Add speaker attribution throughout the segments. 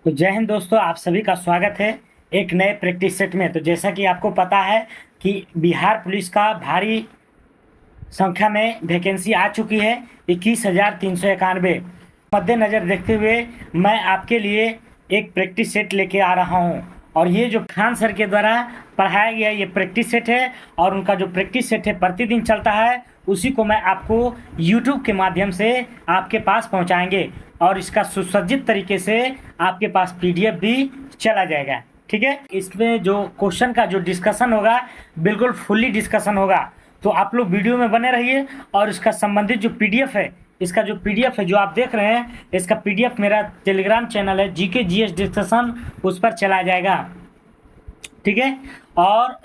Speaker 1: तो जय हिंद दोस्तों, आप सभी का स्वागत है एक नए प्रैक्टिस सेट में। तो जैसा कि आपको पता है कि बिहार पुलिस का भारी संख्या में वैकेंसी आ चुकी है 21,391। मद्देनज़र देखते हुए मैं आपके लिए एक प्रैक्टिस सेट लेके आ रहा हूं। और ये जो खान सर के द्वारा पढ़ाया गया ये प्रैक्टिस सेट है, और उनका जो प्रैक्टिस सेट है प्रतिदिन चलता है, उसी को मैं आपको यूट्यूब के माध्यम से आपके पास पहुंचाएंगे। और इसका सुसज्जित तरीके से आपके पास पीडीएफ भी चला जाएगा। ठीक है, इसमें जो क्वेश्चन का जो डिस्कशन होगा बिल्कुल फुल्ली डिस्कशन होगा। तो आप लोग वीडियो में बने रहिए। और इसका संबंधित जो पीडीएफ है, इसका जो पीडीएफ है जो आप देख रहे हैं, इसका पीडीएफ मेरा टेलीग्राम चैनल है जीके जीएस डिस्कशन, उस पर चला जाएगा। ठीक है, और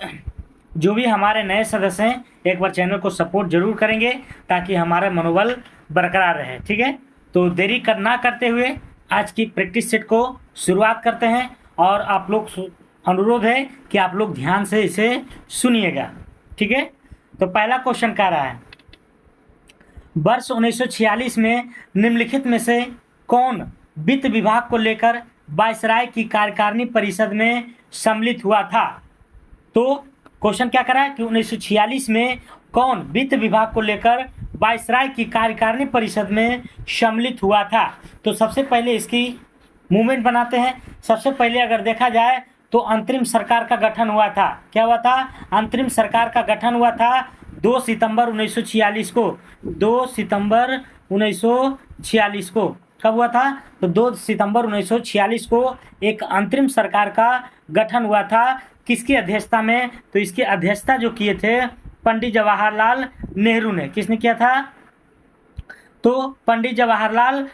Speaker 1: जो भी हमारे नए सदस्य हैं एक बार चैनल को सपोर्ट जरूर करेंगे ताकि हमारा मनोबल बरकरार रहे। ठीक है, तो देरी ना करते हुए आज की प्रैक्टिस सेट को शुरुआत करते हैं। और आप लोग अनुरोध है कि आप लोग ध्यान से इसे सुनिएगा। ठीक है, तो पहला क्वेश्चन कह रहा है, वर्ष 1946 में निम्नलिखित में से कौन वित्त विभाग को लेकर वायसराय की कार्यकारिणी परिषद में सम्मिलित हुआ था। तो क्वेश्चन क्या करा है कि 1946 में कौन वित्त विभाग को लेकर वायसराय की कार्यकारिणी परिषद में सम्मिलित हुआ था। तो सबसे पहले इसकी मूवमेंट बनाते हैं। सबसे पहले अगर देखा जाए तो अंतरिम सरकार का गठन हुआ था। क्या हुआ था? अंतरिम सरकार का गठन हुआ था 2 सितंबर 1946 को। 2 सितंबर 1946 को कब हुआ था? तो 2 सितंबर 1946 को एक अंतरिम सरकार का गठन हुआ था। किसकी अध्यक्षता में? तो इसकी अध्यक्षता जो किए थे पंडित जवाहरलाल नेहरू ने। किसने किया था? तो पंडित जवाहरलाल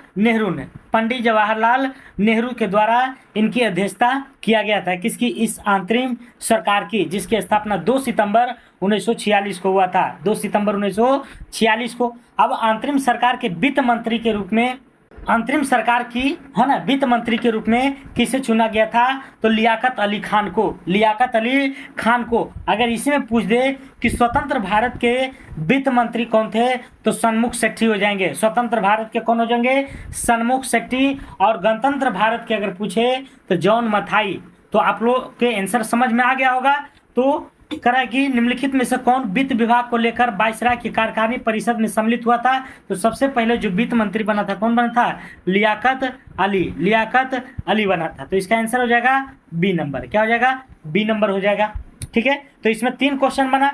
Speaker 1: नेहरू के द्वारा इनकी अध्यक्षता किया गया था। किसकी? इस अंतरिम सरकार की, जिसकी स्थापना 2 सितंबर 1946 को हुआ था। 2 सितंबर 1946 को। अब अंतरिम सरकार के वित्त मंत्री के रूप में, अंतरिम सरकार की है ना, वित्त मंत्री के रूप में किसे चुना गया था? तो लियाकत अली खान को। लियाकत अली खान को। अगर इसी में पूछ दे कि स्वतंत्र भारत के वित्त मंत्री कौन थे, तो सन्मुख सेठी हो जाएंगे। स्वतंत्र भारत के कौन हो जाएंगे? सन्मुख सेठी। और गणतंत्र भारत के अगर पूछे तो जॉन मथाई। तो आप लोग के आंसर समझ में आ गया होगा। तो करा कि निम्नलिखित में से कौन वित्त विभाग को लेकर वायसराय की कार्यकारिणी परिषद में सम्मिलित हुआ था। तो सबसे पहले जो वित्त मंत्री बना था, कौन बना था? लियाकत अली बना था। तो इसका आंसर हो जाएगा बी नंबर। क्या हो जाएगा? बी नंबर हो जाएगा। ठीक है, तो इसमें 3 क्वेश्चन बना।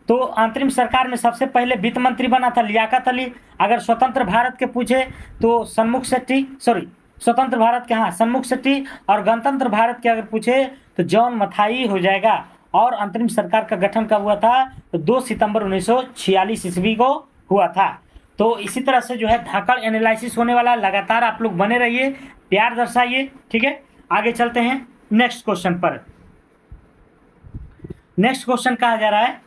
Speaker 1: तो अंतरिम सरकार में सबसे पहले वित्त मंत्री बना था लियाकत अली। अगर स्वतंत्र भारत के पूछे तो सन्मुख सेठी, स्वतंत्र भारत के, हाँ, सन्मुख सेठी। और गणतंत्र भारत के अगर पूछे तो जॉन मथाई हो जाएगा। और अंतरिम सरकार का गठन कब हुआ था? तो 2 सितंबर 1946 ईस्वी को हुआ था। तो इसी तरह से जो है धाकड़ एनालिसिस होने वाला। लगातार आप लोग बने रहिए, प्यार दर्शाइए। ठीक है, आगे चलते हैं नेक्स्ट क्वेश्चन पर। नेक्स्ट क्वेश्चन कहा जा रहा है,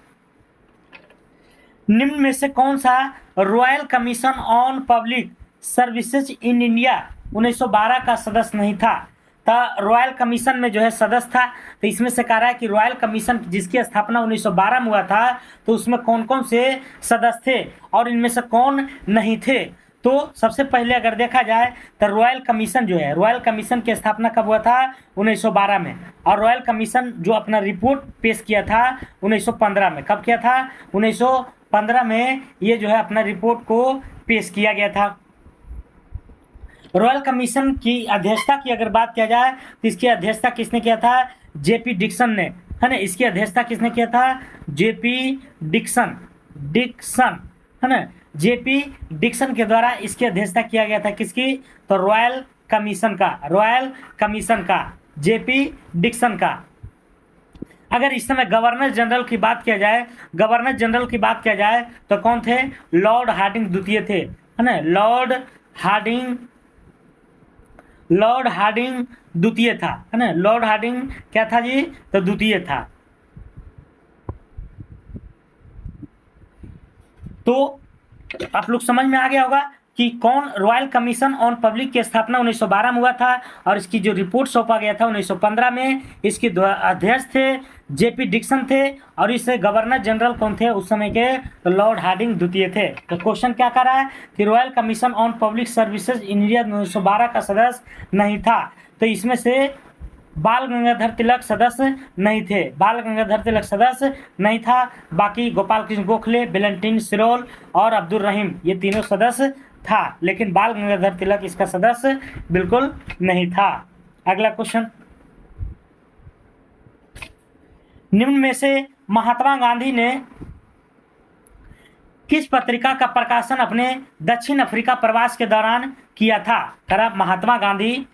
Speaker 1: निम्न में से कौन सा royal commission on public services in India 1912 का सदस्य नहीं था? रॉयल कमीशन में जो है सदस्य था। तो इसमें से कह रहा है कि रॉयल कमीशन जिसकी स्थापना 1912 में हुआ था, तो उसमें कौन कौन से सदस्य थे और इनमें से कौन नहीं थे। तो सबसे पहले अगर देखा जाए तो रॉयल कमीशन जो है, रॉयल कमीशन की स्थापना कब हुआ था? 1912 में। और रॉयल कमीशन जो अपना रिपोर्ट पेश किया था 1915 में। कब किया था? 1915 में ये जो है अपना रिपोर्ट को पेश किया गया था। रॉयल कमीशन की अध्यक्षता की अगर बात किया जाए तो इसकी अध्यक्षता किसने किया था? जेपी डिक्सन ने, है ना। इसकी अध्यक्षता किसने किया था? जेपी डिक्सन है ना। जेपी डिक्सन के द्वारा इसकी अध्यक्षता किया गया था। किसकी? तो रॉयल कमीशन का जेपी डिक्सन का। अगर इस समय गवर्नर जनरल की बात किया जाए, तो कौन थे? लॉर्ड हार्डिंग द्वितीय थे, है ना। लॉर्ड हार्डिंग द्वितीय था, है ना। लॉर्ड हार्डिंग क्या था जी? तो द्वितीय था। तो आप लोग समझ में आ गया होगा कि कौन रॉयल कमीशन ऑन पब्लिक की स्थापना 1912 में हुआ था और इसकी जो रिपोर्ट सौंपा गया था 1915 में। इसके अध्यक्ष थे जेपी डिक्सन थे और इस गवर्नर जनरल कौन थे उस समय के, तो लॉर्ड हार्डिंग द्वितीय थे। तो क्वेश्चन क्या कर रहा है कि royal commission on public services India 1912 का सदस्य नहीं था। तो इसमें से बाल गंगाधर तिलक सदस्य नहीं थे, बाल गंगाधर तिलक सदस्य नहीं था। बाकी गोपाल कृष्ण गोखले, वेलेंटाइन सिरोल और अब्दुल रहीम ये तीनों सदस्य था, लेकिन बाल गंगाधर तिलक इसका सदस्य बिल्कुल नहीं था। अगला क्वेश्चन, निम्न में से महात्मा गांधी ने किस पत्रिका का प्रकाशन अपने दक्षिण अफ्रीका प्रवास के दौरान किया था। तरह महात्मा गांधी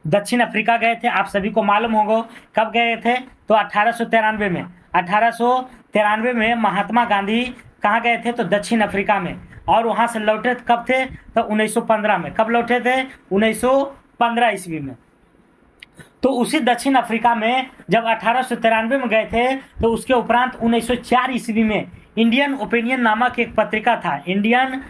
Speaker 1: दक्षिण अफ्रीका गए थे, आप सभी को मालूम होगा कब गए थे, तो 1893 में। 1893 में महात्मा गांधी कहाँ गए थे, तो दक्षिण अफ्रीका में, और वहाँ से लौटे कब थे, तो 1915 में। कब लौटे थे, 1915 ईस्वी में। तो उसी दक्षिण अफ्रीका में जब 1893 में गए थे, तो उसके उपरांत 1904 ईस्वी में इंडियन ओपिनियन नामक एक पत्रिका था, इंडियन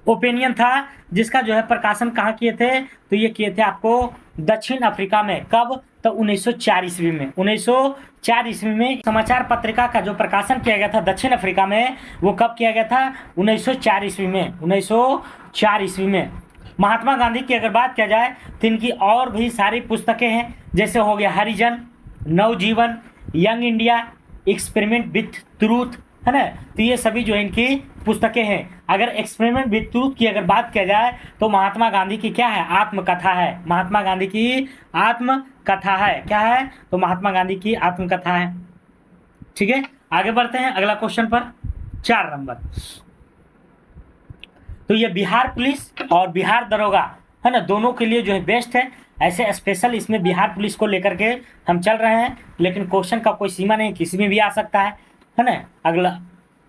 Speaker 1: ओपिनियन था, जिसका जो है प्रकाशन कहाँ किए थे, तो ये किए थे आपको दक्षिण अफ्रीका में। कब, तो 1904 ईस्वी में। 1904 ईस्वी में समाचार पत्रिका का जो प्रकाशन किया गया था दक्षिण अफ्रीका में, वो कब किया गया था, 1904 ईस्वी में। 1904 ईस्वी में। महात्मा गांधी की अगर बात किया जाए तो इनकी और भी सारी पुस्तकें हैं, जैसे हो गया Harijan, Navajivan, young India, experiment with truth, है ना। तो ये सभी जो इनकी पुस्तकें हैं। अगर एक्सपेरिमेंट विथ ट्रूथ की अगर बात किया जाए तो महात्मा गांधी की क्या है, आत्मकथा है। महात्मा गांधी की आत्मकथा है। क्या है, तो महात्मा गांधी की आत्मकथा है। ठीक है, आगे बढ़ते हैं अगला क्वेश्चन पर, 4 नंबर। तो ये बिहार पुलिस और बिहार दरोगा, है ना, दोनों के लिए जो है बेस्ट है। ऐसे स्पेशल इसमें बिहार पुलिस को लेकर के हम चल रहे हैं, लेकिन क्वेश्चन का कोई सीमा नहीं, किसी में भी आ सकता है ना। अगला,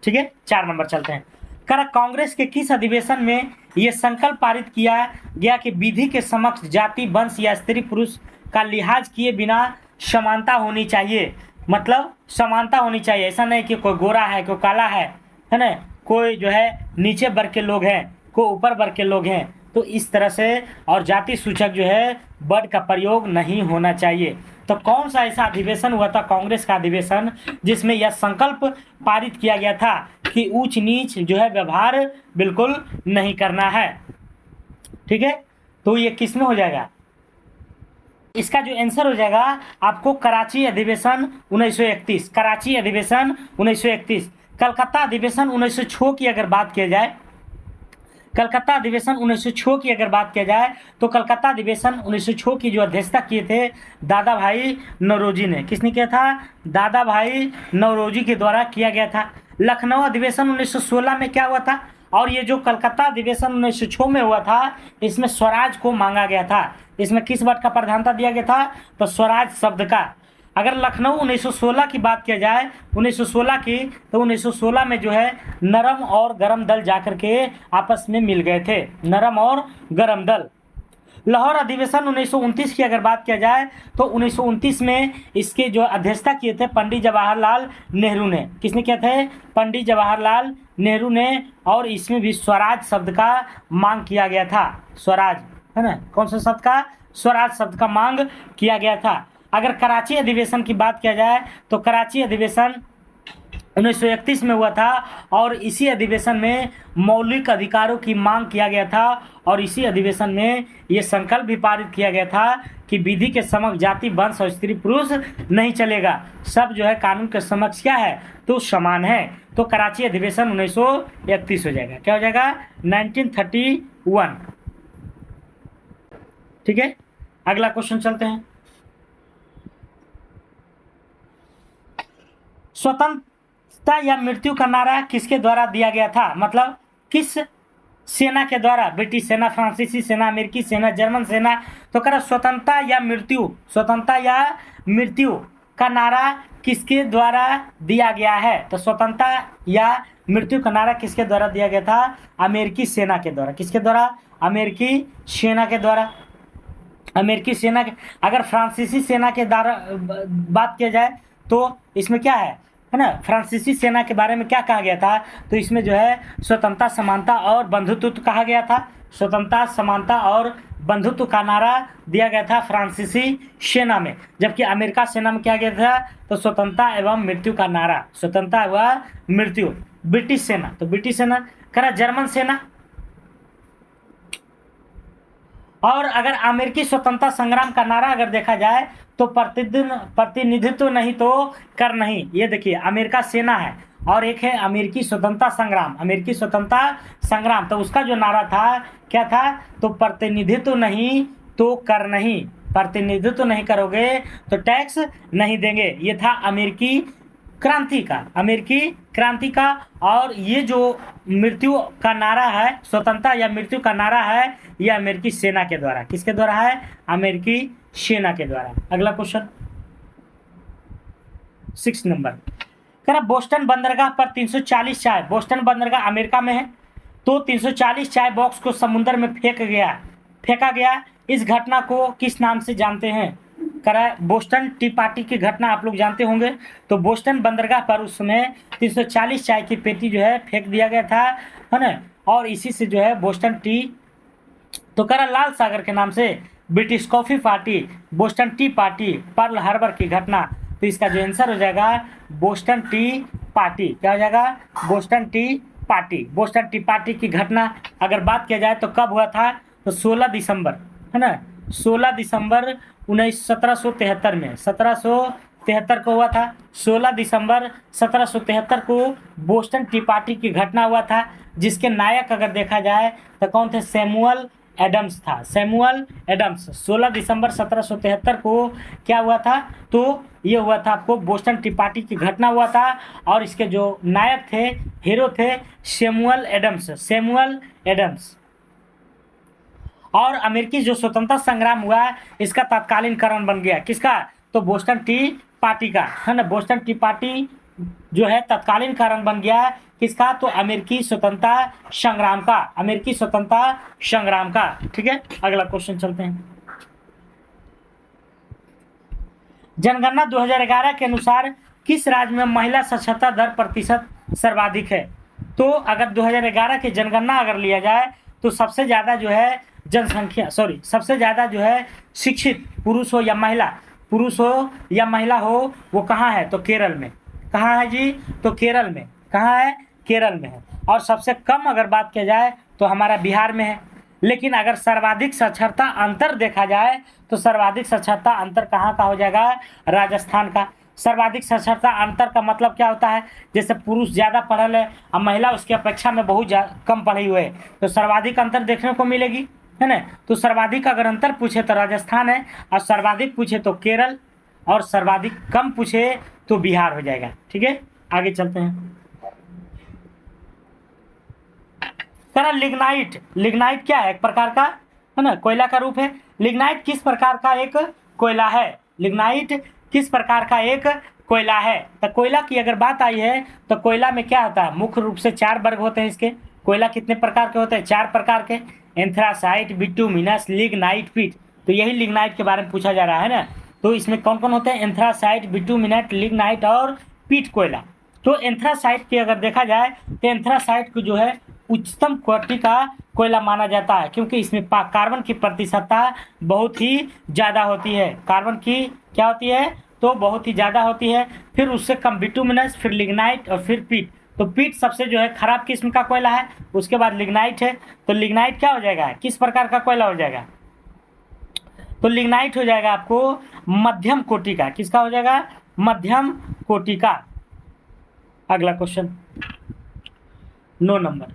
Speaker 1: ठीक है, 4 नंबर चलते हैं। कांग्रेस के किस अधिवेशन में यह संकल्प पारित किया गया कि विधि के समक्ष जाति, वंश या स्त्री पुरुष का लिहाज किए बिना समानता होनी चाहिए। मतलब समानता होनी चाहिए, ऐसा नहीं कि कोई गोरा है, कोई काला है ना, कोई जो है नीचे वर्ग के लोग हैं, कोई ऊपर वर्ग के लोग हैं, तो इस तरह से, और जाति सूचक जो है वर्ड का प्रयोग नहीं होना चाहिए। तो कौन सा ऐसा अधिवेशन हुआ था, कांग्रेस का अधिवेशन, जिसमें यह संकल्प पारित किया गया था कि ऊंच नीच जो है व्यवहार बिल्कुल नहीं करना है। ठीक है, तो ये किस में हो जाएगा, इसका जो आंसर हो जाएगा आपको कराची अधिवेशन 1931, कराची अधिवेशन 1931। कलकत्ता अधिवेशन 1906 की अगर बात किया जाए, कलकत्ता अधिवेशन 1906 की अगर बात किया जाए तो कलकत्ता अधिवेशन 1906 की जो अध्यक्षता किए थे दादा भाई नौरोजी ने। किसने किया था, दादा भाई नौरोजी के द्वारा किया गया था। लखनऊ अधिवेशन 1916 में क्या हुआ था, और ये जो कलकत्ता अधिवेशन 1906 में हुआ था, इसमें स्वराज को मांगा गया था। इसमें किस वर्ड का प्रधानता दिया गया था, तो स्वराज शब्द का। अगर लखनऊ 1916 की बात किया जाए, 1916 की, तो 1916 में जो है नरम और गरम दल जाकर के आपस में मिल गए थे, नरम और गरम दल। लाहौर अधिवेशन 1929 की अगर बात किया जाए तो 1929 में इसके जो अध्यक्षता किए थे पंडित जवाहरलाल नेहरू ने। किसने किया थे, पंडित जवाहरलाल नेहरू ने, और इसमें भी स्वराज शब्द का मांग किया गया था। स्वराज, है ना, कौन सा शब्द का, स्वराज शब्द का मांग किया गया था। अगर कराची अधिवेशन की बात किया जाए तो कराची अधिवेशन 1931 में हुआ था, और इसी अधिवेशन में मौलिक अधिकारों की मांग किया गया था, और इसी अधिवेशन में ये संकल्प भी पारित किया गया था कि विधि के समक्ष जाति, वंश और स्त्री पुरुष नहीं चलेगा, सब जो है कानून के समक्ष क्या है, तो समान है। तो कराची अधिवेशन 1931 हो जाएगा। क्या हो जाएगा, 1931। ठीक है, अगला क्वेश्चन चलते हैं। स्वतंत्रता या मृत्यु का नारा किसके द्वारा दिया गया था, मतलब किस सेना के द्वारा, ब्रिटिश सेना, फ्रांसीसी सेना, अमेरिकी सेना, जर्मन सेना। तो कह रहा स्वतंत्रता या मृत्यु, स्वतंत्रता या मृत्यु का नारा किसके द्वारा दिया गया है, तो स्वतंत्रता या मृत्यु का नारा किसके द्वारा दिया गया था, अमेरिकी सेना के द्वारा। किसके द्वारा, अमेरिकी सेना के द्वारा। अमेरिकी सेना के, अगर फ्रांसीसी सेना के द्वारा बात किया जाए तो इसमें क्या है, है ना, फ्रांसीसी सेना के बारे में क्या कहा गया था, तो इसमें जो है स्वतंत्रता, समानता और बंधुत्व कहा गया था। स्वतंत्रता, समानता और बंधुत्व का नारा दिया गया था फ्रांसीसी सेना में, जबकि अमेरिका सेना में क्या गया था, तो स्वतंत्रता एवं मृत्यु का नारा, स्वतंत्रता एवं मृत्यु। ब्रिटिश सेना, तो ब्रिटिश सेना करा जर्मन सेना। और अगर अमेरिकी स्वतंत्रता संग्राम का नारा अगर देखा जाए तो प्रतिनिधित्व नहीं तो कर नहीं। ये देखिए अमेरिका सेना है और एक है अमेरिकी स्वतंत्रता संग्राम, अमेरिकी स्वतंत्रता संग्राम, तो उसका जो नारा था क्या था, तो प्रतिनिधित्व नहीं तो कर नहीं, प्रतिनिधित्व नहीं करोगे तो टैक्स नहीं देंगे। ये था अमेरिकी क्रांति का, अमेरिकी क्रांति का। और ये जो मृत्यु का नारा है, स्वतंत्रता या मृत्यु का नारा है, ये अमेरिकी सेना के द्वारा, किसके द्वारा है, अमेरिकी सेना के द्वारा। अगला क्वेश्चन 6 नंबर करा, बोस्टन बंदरगाह पर 340 चाय, बोस्टन बंदरगाह अमेरिका में है, तो 340 चाय बॉक्स को समुद्र में फेंका गया। इस घटना को किस नाम से जानते हैं, करा बोस्टन टी पार्टी की घटना आप लोग जानते होंगे। तो बोस्टन बंदरगाह पर उस समय 340 चाय की पेटी जो है फेंक दिया गया था, है ना, और इसी से जो है बोस्टन टी, तो करा लाल सागर के नाम से British coffee party, Boston T party, Pearl Harbor की घटना। तो इसका जो आंसर हो जाएगा बोस्टन टी पार्टी, क्या हो जाएगा, Boston T party. Boston T party की घटना अगर बात किया जाए तो कब हुआ था, तो 16 दिसंबर, है ना, 16 दिसंबर 1773 में, 1773 को हुआ था। 16 दिसंबर 1773 को बोस्टन टी पार्टी की घटना हुआ था, जिसके नायक अगर देखा जाए तो कौन थे, सैमुअल एडम्स था, सैमुअल एडम्स। 16 दिसंबर 1773 को क्या हुआ था, तो ये हुआ था आपको बोस्टन टी पार्टी की घटना हुआ था, और इसके जो नायक थे, हीरो थे, सैमुअल एडम्स, सैमुअल एडम्स। और अमेरिकी जो स्वतंत्रता संग्राम हुआ इसका तत्कालीन कारण बन गया, किसका, तो बोस्टन टी पार्टी का, है ना, बोस्टन टी पार्टी जो है तत्कालीन कारण बन गया, किसका, तो अमेरिकी स्वतंत्रता संग्राम का, अमेरिकी स्वतंत्रता संग्राम का। ठीक है, अगला क्वेश्चन चलते हैं। जनगणना 2011 के अनुसार किस राज्य में महिला साक्षरता दर प्रतिशत सर्वाधिक है, तो अगर 2011 की जनगणना अगर लिया जाए तो सबसे ज़्यादा जो है जनसंख्या, सबसे ज़्यादा जो है शिक्षित पुरुष हो या महिला हो, वो कहाँ है, तो केरल में। कहाँ है जी, तो केरल में। कहाँ है, केरल में है। और सबसे कम अगर बात किया जाए तो हमारा बिहार में है। लेकिन अगर सर्वाधिक साक्षरता अंतर देखा जाए तो सर्वाधिक साक्षरता अंतर कहाँ का हो जाएगा, राजस्थान का। सर्वाधिक साक्षरता अंतर का मतलब क्या होता है, जैसे पुरुष ज़्यादा पढ़ल है और महिला उसकी अपेक्षा में बहुत कम पढ़ी हुई है, तो सर्वाधिक अंतर देखने को मिलेगी, है ना। तो सर्वाधिक अगर अंतर पूछे तो राजस्थान है, और सर्वाधिक पूछे तो केरल, और सर्वाधिक कम पूछे तो बिहार हो जाएगा। ठीक है, आगे चलते हैं। करा लिग्नाइट, लिग्नाइट क्या है, एक प्रकार का, है ना, कोयला का रूप है। लिग्नाइट किस प्रकार का एक कोयला है, लिग्नाइट किस प्रकार का एक कोयला है। तो कोयला की अगर बात आई है तो कोयला में क्या होता है, मुख्य रूप से 4 वर्ग होते हैं इसके। कोयला कितने प्रकार के होते हैं, 4 प्रकार के, एंथ्रासाइट, बिटुमिनस, लिग्नाइट, पीट। तो यही लिग्नाइट के बारे में पूछा जा रहा है ना। तो इसमें कौन कौन होते हैं, एंथ्रासाइट, बिटुमिनेट, लिग्नाइट और पीट कोयला। तो एंथ्रासाइट की अगर देखा जाए तो एंथ्रासाइट को जो है उच्चतम कोटि का कोयला माना जाता है, क्योंकि इसमें कार्बन की प्रतिशतता बहुत ही ज़्यादा होती है। कार्बन की क्या होती है, तो बहुत ही ज़्यादा होती है। फिर उससे कम बिटुमिनस, फिर लिग्नाइट और फिर पीट। तो पीट सबसे जो है खराब किस्म का कोयला है, उसके बाद लिग्नाइट है। तो लिग्नाइट क्या हो जाएगा, किस प्रकार का कोयला हो जाएगा, तो लिग्नाइट हो जाएगा आपको मध्यम कोटि का। किसका हो जाएगा, मध्यम कोटि का। अगला क्वेश्चन 9 नंबर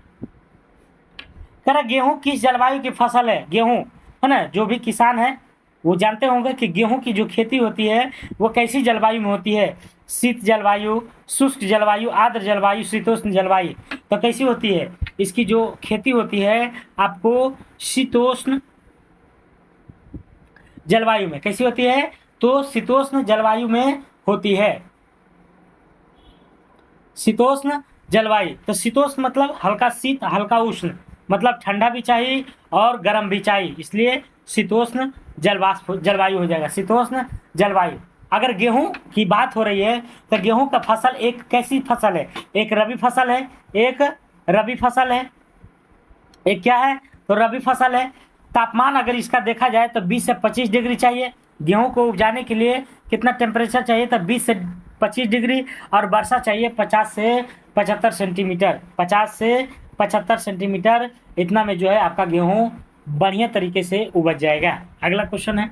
Speaker 1: करा, गेहूं किस जलवायु की फसल है। गेहूं, है ना, जो भी किसान है वो जानते होंगे कि गेहूं की जो खेती होती है वो कैसी जलवायु में होती है, शीत जलवायु, शुष्क जलवायु, आर्द्र जलवायु, शीतोष्ण जलवायु। तो कैसी होती है इसकी जो खेती होती है आपको शीतोष्ण जलवायु में। कैसी होती है, तो शीतोष्ण जलवायु में होती है, शीतोष्ण जलवायु। तो शीतोष्ण मतलब हल्का शीत हल्का उष्ण, मतलब ठंडा भी चाहिए और गर्म भी चाहिए, इसलिए शीतोष्ण जलवायु हो जाएगा, शीतोष्ण जलवायु। अगर गेहूं की बात हो रही है तो गेहूं का फसल एक कैसी फसल है, एक रबी फसल है, एक रबी फसल है, एक क्या है तो रबी फसल है। तापमान अगर इसका देखा जाए तो 20 से 25 डिग्री चाहिए। गेहूं को उपजाने के लिए कितना टेम्परेचर चाहिए तो 20 से 25 डिग्री, और वर्षा चाहिए 50 से 75 सेंटीमीटर, 50 से 75 सेंटीमीटर, इतना में जो है आपका गेहूं बढ़िया तरीके से उपज जाएगा। अगला क्वेश्चन है,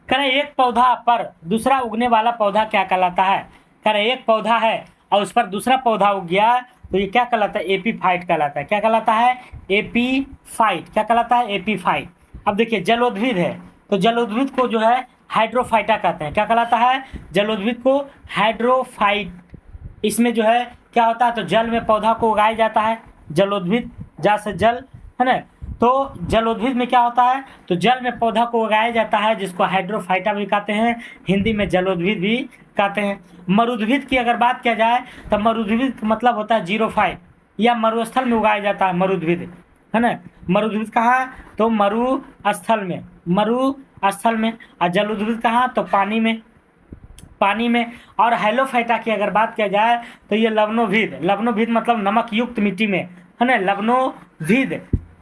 Speaker 1: करें एक पौधा पर दूसरा उगने वाला पौधा क्या कहलाता है। करें एक पौधा है और उस पर दूसरा पौधा उग गया तो ये क्या कहलाता है, एपीफाइट कहलाता है। क्या कहलाता है, एपीफाइट। क्या कहलाता है, एपीफाइट। अब देखिए जलोद्भिद है तो जलोद्भिद को जो है हाइड्रोफाइटा कहते हैं। क्या कहलाता है, जलोद्भिद को हाइड्रोफाइट। इसमें जो है क्या होता है तो जल में पौधा को उगाया जाता है, जलोद्भिद जा से जल है ना। तो जलोद्भिद में क्या होता है तो जल में पौधा को उगाया जाता है, जिसको हाइड्रोफाइटा भी कहते हैं, हिंदी में जलोद्भिद भी कहते हैं। मरुद्भिद की अगर बात किया जाए तो मरुद्भिद का मतलब होता है जीरोफाइट, या मरुस्थल में उगाया जाता है मरुद्भिद, है ना। मरुद्भिद कहाँ तो मरुस्थल में, मरुस्थल में। और जलोद्भिद कहाँ तो पानी में, पानी में। और हैलोफाइटा की अगर बात किया जाए तो ये लवणोभिद, लवणोभिद मतलब नमक युक्त मिट्टी में, है ना, लवणोभिद,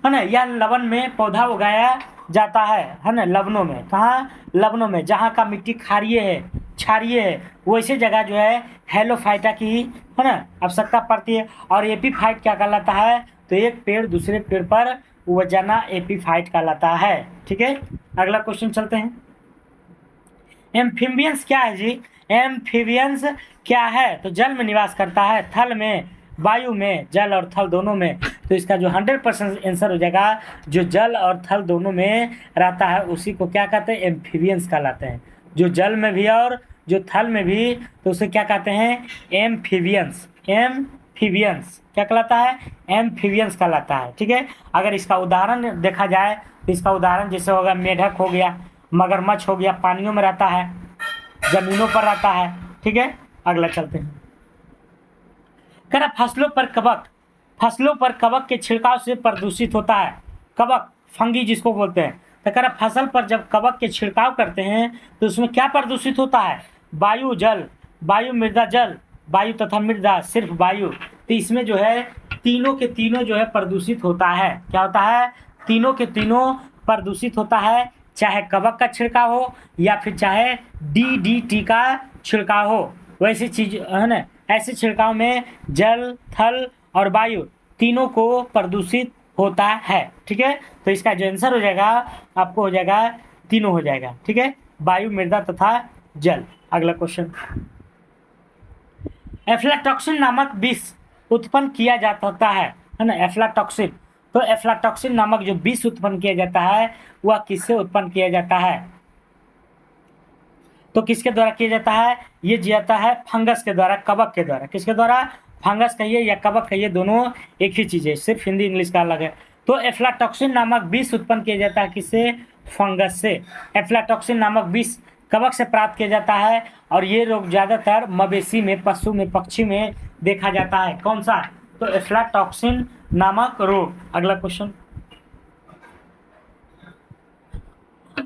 Speaker 1: है ना। यह लवण में पौधा उगाया जाता है ना, लवणों में। कहाँ, लवणों में, जहाँ का मिट्टी क्षारीय है, क्षारीय है, वैसे जगह जो है हैलोफाइटा की, है ना, आवश्यकता पड़ती है। और एपीफाइट क्या कहलाता है तो एक पेड़ दूसरे पेड़ पर उग जाना एपीफाइट कहलाता है। ठीक है, अगला क्वेश्चन चलते हैं। एम्फीबियंस क्या है जी, एम्फीबियंस क्या है तो जल में निवास करता है, थल में, वायु में, जल और थल दोनों में। तो इसका जो 100% आंसर हो जाएगा, जो जल और थल दोनों में रहता है उसी को क्या कहते हैं, एम्फीबियंस कहलाते हैं। जो जल में भी और जो थल में भी, तो उसे क्या कहते हैं, एम्फीबियंस। एम्फीबियंस क्या कहलाता है, एम्फीबियंस कहलाता है। ठीक है, अगर इसका उदाहरण देखा जाए तो इसका उदाहरण जैसे होगा मेढक हो गया, मगरमच्छ हो गया, पानियों में रहता है, जमीनों पर रहता है। ठीक है, अगला चलते हैं। कह रहा फसलों पर कवक, फसलों पर कवक के छिड़काव से प्रदूषित होता है। कवक, फंगी जिसको बोलते हैं। तो कह रहा फसल पर जब कवक के छिड़काव करते हैं तो उसमें क्या प्रदूषित होता है, वायु, जल, वायु, मृदा, जल, वायु तथा मृदा, सिर्फ वायु। तो इसमें जो है तीनों के तीनों जो है प्रदूषित होता है। क्या होता है, तीनों के तीनों प्रदूषित होता है, चाहे कवक का छिड़काव हो या फिर चाहे DDT का छिड़काव हो। वैसी चीज है ना, ऐसे छिड़काव में जल, थल और वायु तीनों को प्रदूषित होता है। ठीक है, तो इसका जो आंसर हो जाएगा आपको हो जाएगा तीनों हो जाएगा। ठीक है, वायु, मृदा तथा जल। अगला क्वेश्चन, एफ्लाटॉक्सिन नामक विष उत्पन्न किया जा सकता है ना, एफ्लाटॉक्सिन। तो एफ्लाटॉक्सिन नामक जो विष उत्पन्न किया जाता है वह किससे उत्पन्न किया जाता है, तो किसके द्वारा किया जाता है, ये जाता है फंगस के द्वारा, कवक के द्वारा। किसके द्वारा, फंगस कहिए या कवक कहिए, दोनों एक ही चीज़ है, सिर्फ हिंदी इंग्लिश का अलग है। तो एफ्लाटॉक्सिन नामक विष उत्पन्न किया जाता है किससे, फंगस से। एफ्लाटॉक्सिन नामक विष कवक से प्राप्त किया जाता है, और ये रोग ज़्यादातर मवेशी में, पशु में, पक्षी में देखा जाता है। कौन सा, तो एफ्लाटॉक्सिन नामक रोग। अगला क्वेश्चन,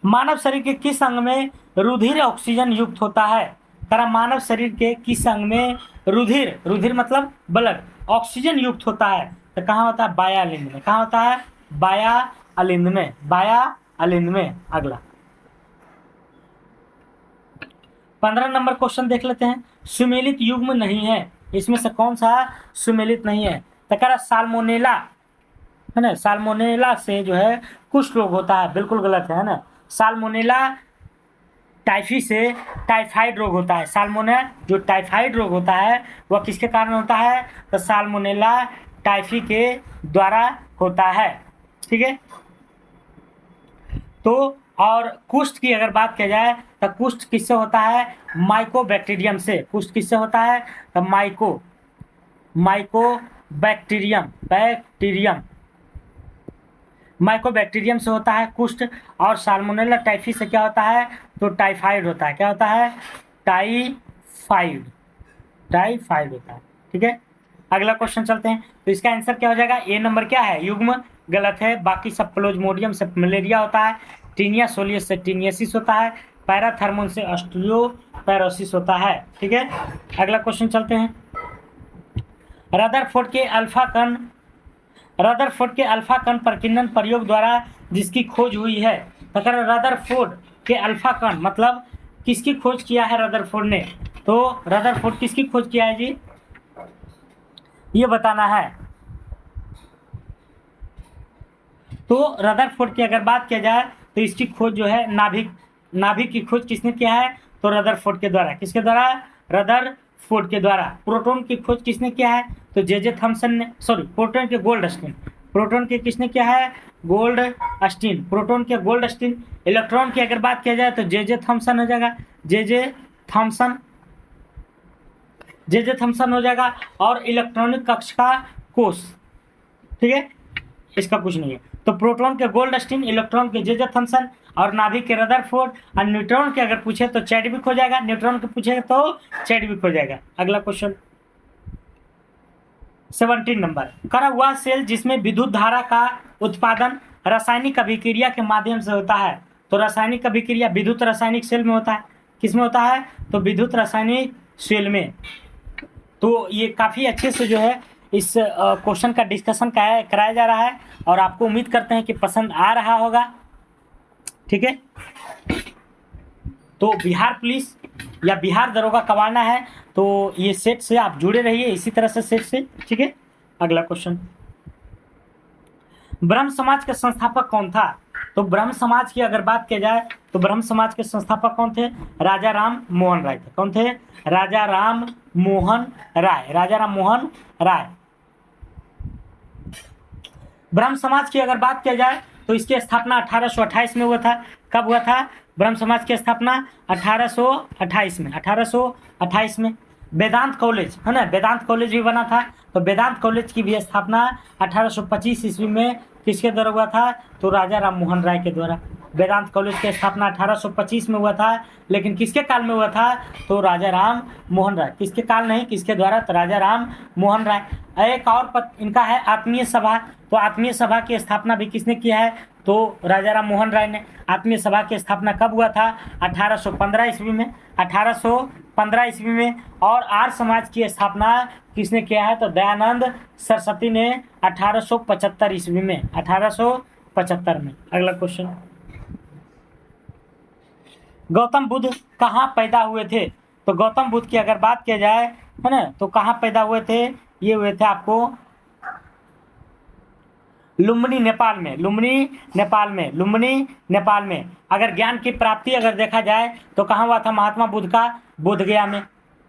Speaker 1: मानव शरीर के किस अंग में रुधिर ऑक्सीजन युक्त होता है। तरा मानव शरीर के किस अंग में रुधिर, रुधिर मतलब ब्लड, ऑक्सीजन युक्त होता है, तो कहाँ होता है, बाया अलिंद में। कहाँ होता है, बाया अलिंद में, बाया अलिंद में। अगला 15 नंबर क्वेश्चन देख लेते हैं। सुमेलित युग्म नहीं है, इसमें से कौन सा सुमेलित नहीं है, तो कह रहा साल्मोनेला, है ना, साल्मोनेला से जो है कुष्ठ रोग होता है, बिल्कुल गलत है ना। साल्मोनेला टाइफी से टाइफाइड रोग होता है। साल्मोनेला जो टाइफाइड रोग होता है वह किसके कारण होता है, तो साल्मोनेला टाइफी के द्वारा होता है। ठीक है, तो और कुष्ठ की अगर बात किया जाए तो कुष्ठ किससे होता है, माइकोबैक्टीरियम से। कुष्ठ किससे होता है, तो माइकोबैक्टीरियम से होता है कुष्ठ। और साल्मोनेला टाइफी से क्या होता है, तो टाइफाइड होता है। क्या होता है, टाइफाइड होता है। ठीक है, अगला क्वेश्चन चलते हैं। तो इसका आंसर क्या हो जाएगा, ए नंबर क्या है, युग्म गलत है। बाकी सब प्लाज्मोडियम से मलेरिया होता है, टीनिया सोलियस से टीनियसिस होता है, पैराथर्मोन से ऑस्टियोपेरोसिस होता है। ठीक है, अगला क्वेश्चन चलते हैं। रदरफोर्ड के अल्फा कण प्रकीर्णन प्रयोग द्वारा जिसकी खोज हुई है, अगर रदरफोर्ड के अल्फा कण मतलब किसकी खोज किया है रदरफोर्ड ने, तो रदरफोर्ड किसकी खोज किया है जी, ये बताना है। तो रदरफोर्ड की अगर बात किया जाए तो इसकी खोज जो है नाभिक की खोज किसने किया है, तो रदरफोर्ड के द्वारा। किसके द्वारा, रदरफोर्ड के द्वारा। प्रोटॉन की खोज किसने किया है, तो जे थॉमसन ने, सॉरी प्रोटॉन के गोल्डस्टीन, प्रोटॉन के किसने किया है, गोल्डस्टीन, प्रोटॉन के गोल्डस्टीन। इलेक्ट्रॉन की अगर बात किया जाए तो जे थॉमसन हो जाएगा, जे थॉमसन हो जाएगा। और इलेक्ट्रॉनिक कक्ष का कोष, ठीक है, इसका कुछ नहीं है। तो प्रोटॉन के गोल्डस्टीन, इलेक्ट्रॉन के जे थॉमसन और नाभिक के रदरफोर्ड। और न्यूट्रॉन के अगर पूछे तो चैडविक हो जाएगा, न्यूट्रॉन के पूछे तो चैडविक हो जाएगा। अगला क्वेश्चन 17 नंबर, करा हुआ सेल जिसमें विद्युत धारा का उत्पादन रासायनिक अभिक्रिया के माध्यम से होता है, तो रासायनिक अभिक्रिया विद्युत रासायनिक सेल में होता है। किसमें होता है, तो विद्युत रासायनिक सेल में। तो ये काफ़ी अच्छे से जो है इस क्वेश्चन का डिस्कशन कराया जा रहा है और आपको उम्मीद करते हैं कि पसंद आ रहा होगा। ठीक है, तो बिहार पुलिस या बिहार दरोगा कमाना है तो ये सेट से आप जुड़े रहिए, इसी तरह से सेट से। ठीक है, अगला क्वेश्चन, ब्रह्म समाज के संस्थापक कौन था, तो ब्रह्म समाज की अगर बात किया जाए तो ब्रह्म समाज के संस्थापक कौन थे, राजा राम मोहन राय थे। कौन थे, राजा राम मोहन राय, राजा राम मोहन राय। ब्रह्म समाज की अगर बात किया जाए तो इसकी स्थापना 1828 में हुआ था। कब हुआ था ब्रह्म समाज की स्थापना, 1828 में, 1828 में। वेदांत कॉलेज है ना, वेदांत कॉलेज भी बना था, तो वेदांत कॉलेज की भी स्थापना 1825 ईस्वी में किसके द्वारा हुआ था, तो राजा राम मोहन राय के द्वारा। वेदांत कॉलेज की स्थापना 1825 में हुआ था, लेकिन किसके काल में हुआ था, तो राजा राम मोहन राय। किसके काल नहीं, किसके द्वारा, तो राजा राम मोहन राय। एक और इनका है आत्मीय सभा, तो आत्मीय सभा की स्थापना भी किसने किया है, तो राजा राम मोहन राय ने। आत्मीय सभा की स्थापना कब हुआ था, 1815 ईस्वी में, 1815 ईस्वी में। और आर्य समाज की स्थापना किसने किया है, तो दयानंद सरस्वती ने 1875 ईस्वी में, 1875 में। अगला क्वेश्चन, गौतम बुद्ध कहाँ पैदा हुए थे, तो गौतम बुद्ध की अगर बात किया जाए है ना, तो कहाँ पैदा हुए थे, ये हुए थे आपको लुम्बिनी नेपाल में, लुम्बिनी नेपाल में। अगर ज्ञान की प्राप्ति अगर देखा जाए तो कहाँ हुआ था महात्मा बुद्ध का, बोधगया में,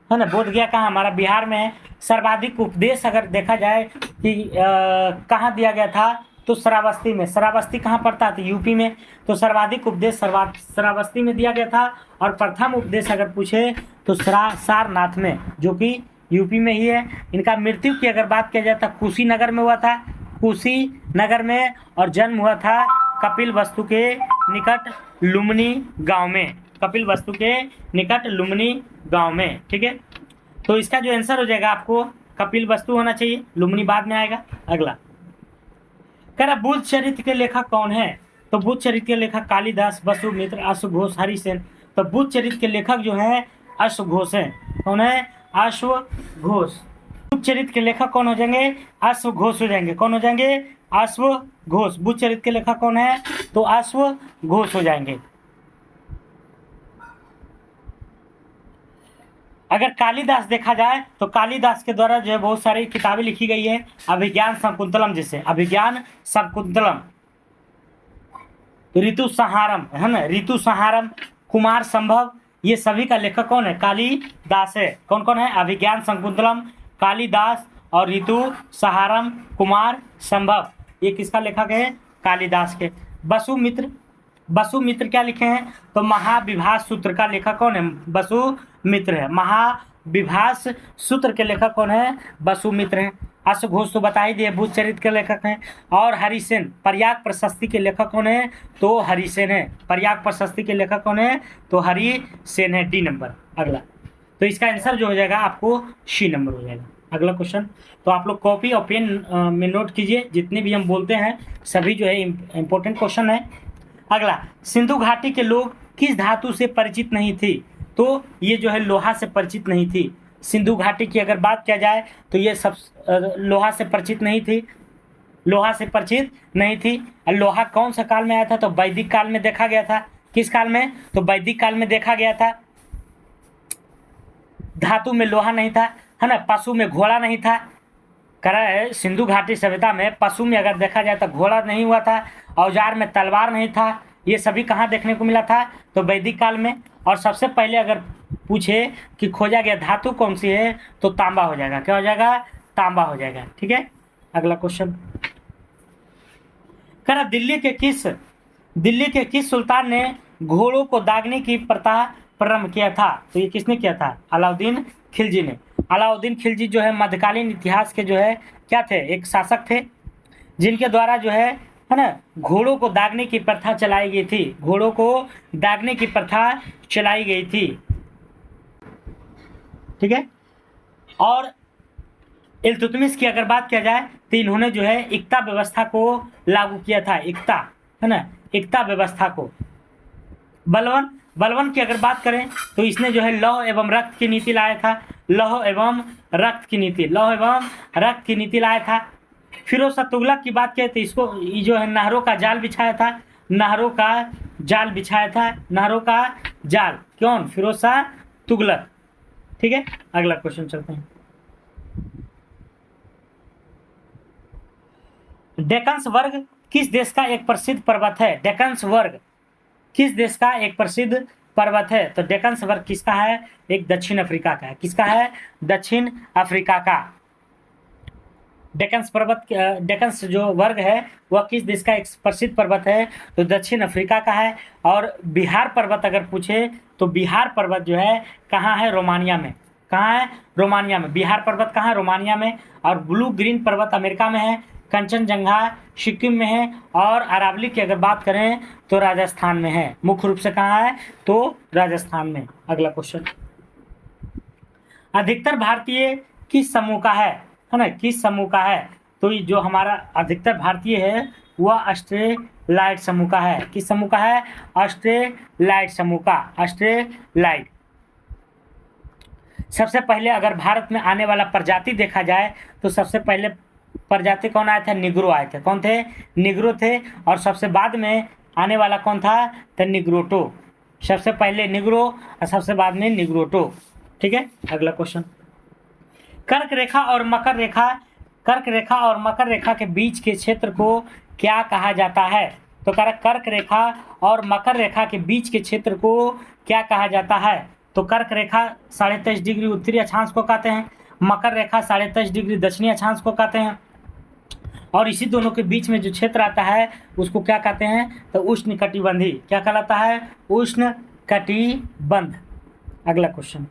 Speaker 1: है ना। बोधगया कहाँ, हमारा बिहार में है। सर्वाधिक उपदेश अगर देखा जाए कि कहाँ दिया गया था, तो श्रावस्ती में। श्रावस्ती कहाँ पड़ता है, तो यूपी में। तो सर्वाधिक उपदेश श्रावस्ती में दिया गया था। और प्रथम उपदेश अगर पूछे तो सारनाथ में, जो कि यूपी में ही है। इनका मृत्यु की अगर बात किया जाए तो कुशीनगर में हुआ था, कुशीनगर में। और जन्म हुआ था कपिलवस्तु के निकट लुम्बिनी गांव में, कपिलवस्तु के निकट लुम्बिनी गांव में। ठीक है, तो इसका जो आंसर हो जाएगा आपको कपिलवस्तु होना चाहिए, लुम्बिनी बाद में आएगा। अगला कह रहा बुद्ध चरित्र के लेखक कौन है, तो बुद्ध चरित्र के लेखक कालिदास, वसुमित्र, अश्वघोष, हरिसेन। तो बुद्ध चरित्र के लेखक जो है अश्वघोष हैं। कौन है, अश्वघोष। बुद्ध चरित्र के लेखक कौन हो जाएंगे, अश्वघोष हो जाएंगे। कौन हो जाएंगे, अश्वघोष। बुद्ध चरित्र के लेखक कौन है, तो अश्वघोष हो जाएंगे। अगर कालिदास देखा जाए तो कालिदास के द्वारा जो है बहुत सारी किताबें लिखी गई है, अभिज्ञान शकुंतलम, जैसे अभिज्ञान शकुंतलम, ऋतु संहारम है ना, ऋतु संहारम, कुमार संभव, ये सभी का लेखक कौन है, कालिदास है। कौन कौन है, अभिज्ञान शकुंतलम, कालिदास, और ऋतु संहारम, कुमार संभव, ये किसका लेखक है, कालिदास के। वसुमित्र क्या लिखे हैं, तो महाविभास सूत्र का लेखक कौन है, वसुमित्र है। महाविभास सूत्र के लेखक कौन है, वसुमित्र हैं। अश्वघोष तो बता ही दिए, बुद्ध चरित्र के लेखक हैं। और हरिसेन, पर्याग प्रशस्ति के लेखक कौन है, तो हरिसेन है। पर्याग प्रशस्ति के लेखक कौन है, तो हरिसेन है, डी नंबर। अगला, तो इसका आंसर जो हो जाएगा आपको सी नंबर हो जाएगा। अगला क्वेश्चन, तो आप लोग कॉपी और पेन में नोट कीजिए, जितने भी हम बोलते हैं सभी जो है इम्पोर्टेंट क्वेश्चन है। अगला, सिंधु घाटी के लोग किस धातु से परिचित नहीं थी? तो ये जो है लोहा से परिचित नहीं थी। सिंधु घाटी की अगर बात किया जाए तो ये सब लोहा से परिचित नहीं थी, लोहा से परिचित नहीं थी। और लोहा कौन सा काल में आया था? तो वैदिक काल में देखा गया था। किस काल में? तो वैदिक काल में देखा गया था। धातु में लोहा नहीं था, है ना। पशु में घोड़ा नहीं था। सिंधु घाटी सभ्यता में पशु में अगर देखा जाए तो घोड़ा नहीं हुआ था। औजार में तलवार नहीं था। ये सभी कहाँ देखने को मिला था? तो वैदिक काल में। और सबसे पहले अगर पूछे कि खोजा गया धातु कौन सी है तो तांबा हो जाएगा। क्या हो जाएगा? तांबा हो जाएगा। ठीक है, अगला क्वेश्चन। करा दिल्ली के किस सुल्तान ने घोड़ों को दागने की प्रथा प्रारंभ किया था? तो ये किसने किया था? अलाउद्दीन खिलजी ने। अलाउद्दीन खिलजी जो है मध्यकालीन इतिहास के जो है क्या थे? एक शासक थे, जिनके द्वारा जो है ना घोड़ों को दागने की प्रथा चलाई गई थी। घोड़ों को दागने की प्रथा चलाई गई थी। ठीक है। और इल्तुतमिश की अगर बात किया जाए तो इन्होंने जो है इक्ता व्यवस्था को लागू किया था। इक्ता, है ना, इक्ता व्यवस्था को। बलवन की अगर बात करें तो इसने जो है लौह एवं रक्त की नीति लाया था। लौह एवं रक्त की नीति लाया था। फिरोज शाह तुगलक की बात करें तो इसको ये जो है नहरों का जाल बिछाया था। नहरों का जाल कौन? फिरोज शाह तुगलक। ठीक है, अगला क्वेश्चन चलते हैं। डेक्कन वर्ग किस देश का एक प्रसिद्ध पर्वत है? डेक्कन वर्ग किस देश का एक प्रसिद्ध पर्वत है? तो डेक्कन वर्ग किसका है? एक दक्षिण अफ्रीका का है। किसका है? दक्षिण अफ्रीका का। डेक्कन जो वर्ग है वह किस देश का एक प्रसिद्ध पर्वत है? तो दक्षिण अफ्रीका का है। और बिहार पर्वत अगर पूछे तो बिहार पर्वत जो है कहाँ है? रोमानिया में। कहाँ है? रोमानिया में। बिहार पर्वत कहाँ है? रोमानिया में। और ब्लू ग्रीन पर्वत अमेरिका में है। कंचनजंगा सिक्किम में है। और अरावली की अगर बात करें तो राजस्थान में है। मुख्य रूप से कहाँ है? तो राजस्थान में। अगला क्वेश्चन। अधिकतर भारतीय किस समूह का है ना? किस समूह का है? तो ये जो हमारा अधिकतर भारतीय है वह ऑस्ट्रेलाइड समूह का है। किस समूह का है? ऑस्ट्रेलाइड समूह का। ऑस्ट्रेलाइड। सबसे पहले अगर भारत में आने वाला प्रजाति देखा जाए तो सबसे पहले प्रजाति कौन आए थे? निग्रो आए थे। कौन थे? निग्रो थे। और सबसे बाद में आने वाला कौन था? तो निग्रोटो। सबसे पहले निग्रो और सबसे बाद में निग्रोटो। ठीक है, अगला क्वेश्चन। कर्क रेखा और मकर रेखा के बीच के क्षेत्र को क्या कहा जाता है? तो कर्क रेखा और मकर रेखा के बीच के क्षेत्र को क्या कहा जाता है? तो कर्क रेखा 23.5 डिग्री उत्तरी अक्षांश को कहते हैं। मकर रेखा 23.5 डिग्री दक्षिणी अक्षांश को कहते हैं। और इसी दोनों के बीच में जो क्षेत्र आता है उसको क्या कहते हैं? तो उष्ण कटिबंधी। क्या कहलाता है? उष्ण कटिबंध। अगला क्वेश्चन।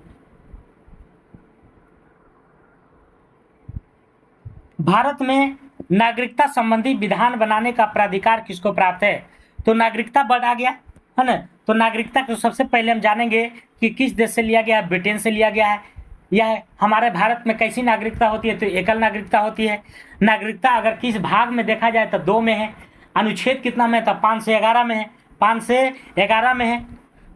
Speaker 1: भारत में नागरिकता संबंधी विधान बनाने का प्राधिकार किसको प्राप्त है? तो नागरिकता बढ़ आ गया है ना। तो नागरिकता को सबसे पहले हम जानेंगे कि किस देश से लिया गया है। ब्रिटेन से लिया गया है। यह हमारे भारत में कैसी नागरिकता होती है? तो एकल नागरिकता होती है। नागरिकता अगर किस भाग में देखा जाए तो 2 में है। अनुच्छेद कितना में? तो 5 से 11 में है। 5 से 11 में है।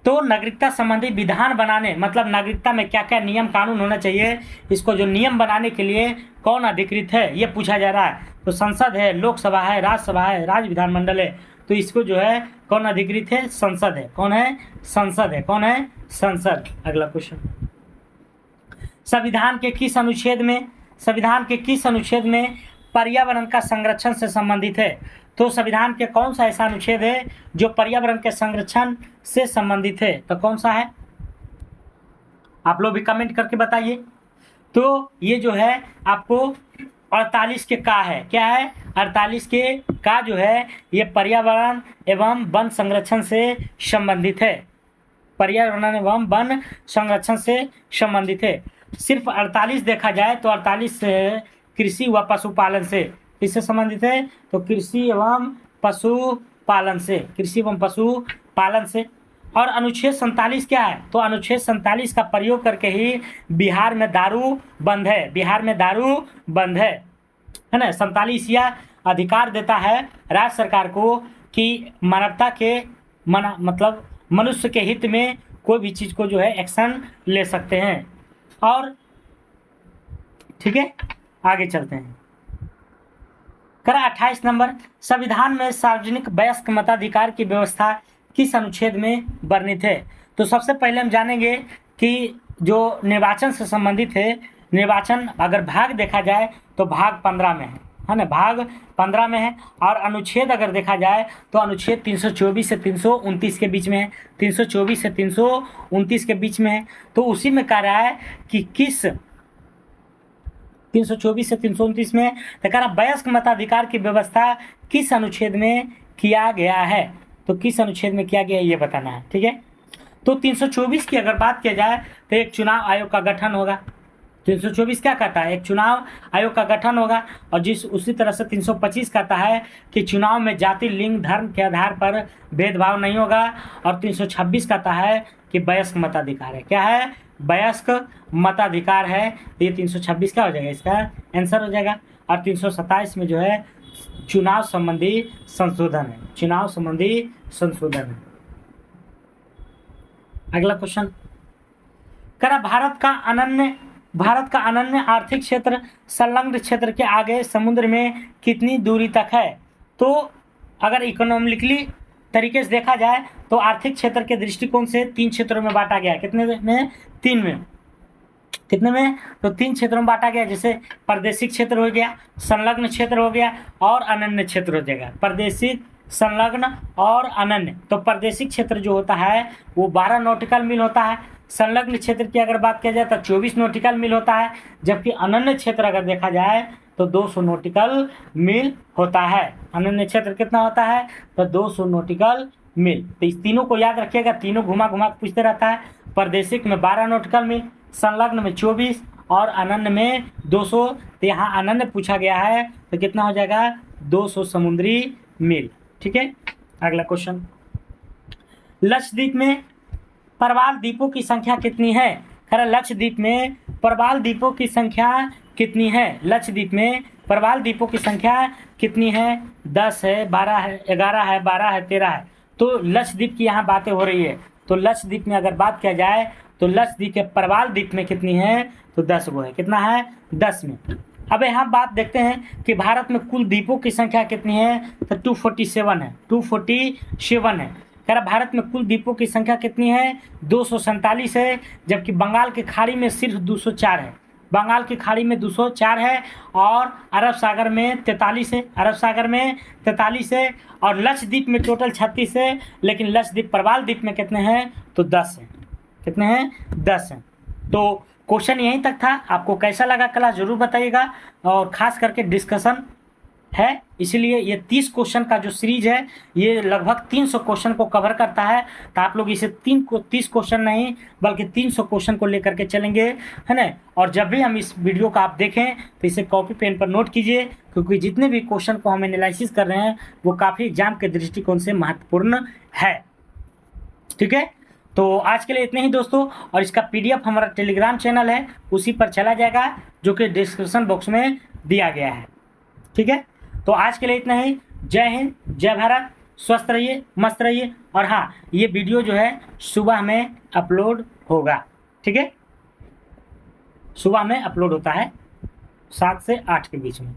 Speaker 1: तो नागरिकता संबंधी विधान बनाने मतलब नागरिकता में क्या क्या नियम कानून होना चाहिए, इसको जो नियम बनाने के लिए कौन अधिकृत है ये पूछा जा रहा है। तो संसद है, लोकसभा है, राज्यसभा है, राज्य विधानमंडल है। तो इसको जो है कौन अधिकृत है? संसद है। कौन है? संसद है। कौन है? संसद। अगला क्वेश्चन। संविधान के किस अनुच्छेद में पर्यावरण का संरक्षण से संबंधित है? तो संविधान के कौन सा ऐसा अनुच्छेद है जो पर्यावरण के संरक्षण से संबंधित है? तो कौन सा है? आप लोग भी कमेंट करके बताइए। तो ये जो है आपको 48 के का है। क्या है? 48 के का जो है ये पर्यावरण एवं वन संरक्षण से संबंधित है। पर्यावरण एवं वन संरक्षण से संबंधित है। सिर्फ 48 देखा जाए तो 48 कृषि व पशुपालन से किससे संबंधित है? तो कृषि एवं पशुपालन से। और अनुच्छेद 47 क्या है? तो अनुच्छेद 47 का प्रयोग करके ही बिहार में दारू बंद है ना। 47 यह अधिकार देता है राज्य सरकार को कि मनुष्य के हित में कोई भी चीज़ को जो है एक्शन ले सकते हैं। और ठीक है, आगे चलते हैं। करा 28 नंबर, संविधान में सार्वजनिक वयस्क मताधिकार की व्यवस्था किस अनुच्छेद में वर्णित है? तो सबसे पहले हम जानेंगे कि जो निर्वाचन से संबंधित है, निर्वाचन अगर भाग देखा जाए तो भाग 15 में है ना, भाग 15 में है। और अनुच्छेद अगर देखा जाए तो अनुच्छेद 324 से 329 के बीच में है, 324 से 329 के बीच में है। तो उसी में कह रहा है कि किस 324 से 329 में तो कह रहा वयस्क मताधिकार की व्यवस्था किस अनुच्छेद में किया गया है? तो किस अनुच्छेद में किया गया है ये बताना है। ठीक है, तो 324 की अगर बात किया जाए तो एक चुनाव आयोग का गठन होगा। 324 क्या कहता है? एक चुनाव आयोग का गठन होगा। और उसी तरह से 325 कहता है कि चुनाव में जाति, लिंग, धर्म के आधार पर भेदभाव नहीं होगा। और 326 कहता है कि वयस्क मताधिकार है। क्या है? वयस्क मताधिकार है। तो ये 326 क्या हो जाएगा? इसका आंसर हो जाएगा। और 327 में जो है चुनाव संबंधी संशोधन है, चुनाव संबंधी संशोधन है। अगला क्वेश्चन, करा भारत का अनन्य आर्थिक क्षेत्र संलग्न क्षेत्र के आगे समुद्र में कितनी दूरी तक है? तो अगर इकोनॉमिकली तरीके से देखा जाए तो आर्थिक क्षेत्र के दृष्टिकोण से 3 क्षेत्रों में बांटा गया। कितने में? 3 में। कितने में? तो 3 क्षेत्रों में बांटा गया। जैसे प्रादेशिक क्षेत्र हो गया, संलग्न क्षेत्र हो गया और अनन्य क्षेत्र हो जाएगा। प्रादेशिक, संलग्न और अनन्य। तो प्रादेशिक क्षेत्र जो होता है वो 12 नॉटिकल मील होता है। संलग्न क्षेत्र की अगर बात किया जाए तो 24 नॉटिकल मील होता है। जबकि अनन्य क्षेत्र अगर देखा जाए तो 200 नॉटिकल मील होता है। अनन्य क्षेत्र कितना होता है? तो 200 नॉटिकल मील। तो इस तीनों को याद रखिएगा, तीनों घुमा घुमा पूछते रहता है। प्रादेशिक में 12 नॉटिकल मील, संलग्न में 24 और अनन्य में 200। तो यहाँ अनन्य पूछा गया है तो कितना हो जाएगा? 200 समुद्री मील। ठीक है, अगला क्वेश्चन, लक्षद्वीप में प्रवाल द्वीपों की संख्या कितनी है? खैर लक्षद्वीप में प्रवाल द्वीपों की संख्या कितनी है? लक्षद्वीप में प्रवाल द्वीपों की संख्या कितनी है? 10 है, 12 है, 11 है, 12 है, 13 है। तो लक्षद्वीप की यहाँ बातें हो रही है। तो लक्षद्वीप में अगर बात किया जाए तो लक्षद्वीप के प्रवाल द्वीप में कितनी है? तो 10 गो है। कितना है? 10 में। अब यहाँ बात देखते हैं कि भारत में कुल द्वीपों की संख्या कितनी है? तो 247 है, 247 है। कह रहा भारत में कुल द्वीपों की संख्या कितनी है? 247 है। जबकि बंगाल की खाड़ी में सिर्फ 204 है। बंगाल की खाड़ी में 204 है और अरब सागर में 43 है। अरब सागर में 43 है और लक्षद्वीप में टोटल 36 है। लेकिन लक्षद्वीप प्रवाल द्वीप में कितने हैं? तो 10 है। कितने हैं? 10 हैं। तो क्वेश्चन यहीं तक था। आपको कैसा लगा क्लास जरूर बताइएगा। और ख़ास करके डिस्कशन है, इसीलिए ये 30 क्वेश्चन का जो सीरीज है ये लगभग 300 क्वेश्चन को कवर करता है। तो आप लोग इसे 30 क्वेश्चन नहीं बल्कि 300 क्वेश्चन को लेकर के चलेंगे, है ना। और जब भी हम इस वीडियो को आप देखें तो इसे कॉपी पेन पर नोट कीजिए, क्योंकि जितने भी क्वेश्चन को हम एनालिसिस कर रहे हैं वो काफ़ी एग्जाम के दृष्टिकोण से महत्वपूर्ण है। ठीक है, तो आज के लिए इतने ही दोस्तों। और इसका PDF हमारा टेलीग्राम चैनल है, उसी पर चला जाएगा, जो कि डिस्क्रिप्शन बॉक्स में दिया गया है। ठीक है, तो आज के लिए इतना ही। जय हिंद, जय भारत, स्वस्थ रहिए, मस्त रहिए। और हाँ, ये वीडियो जो है सुबह में अपलोड होगा। ठीक है, सुबह में अपलोड होता है 7 से 8 के बीच में।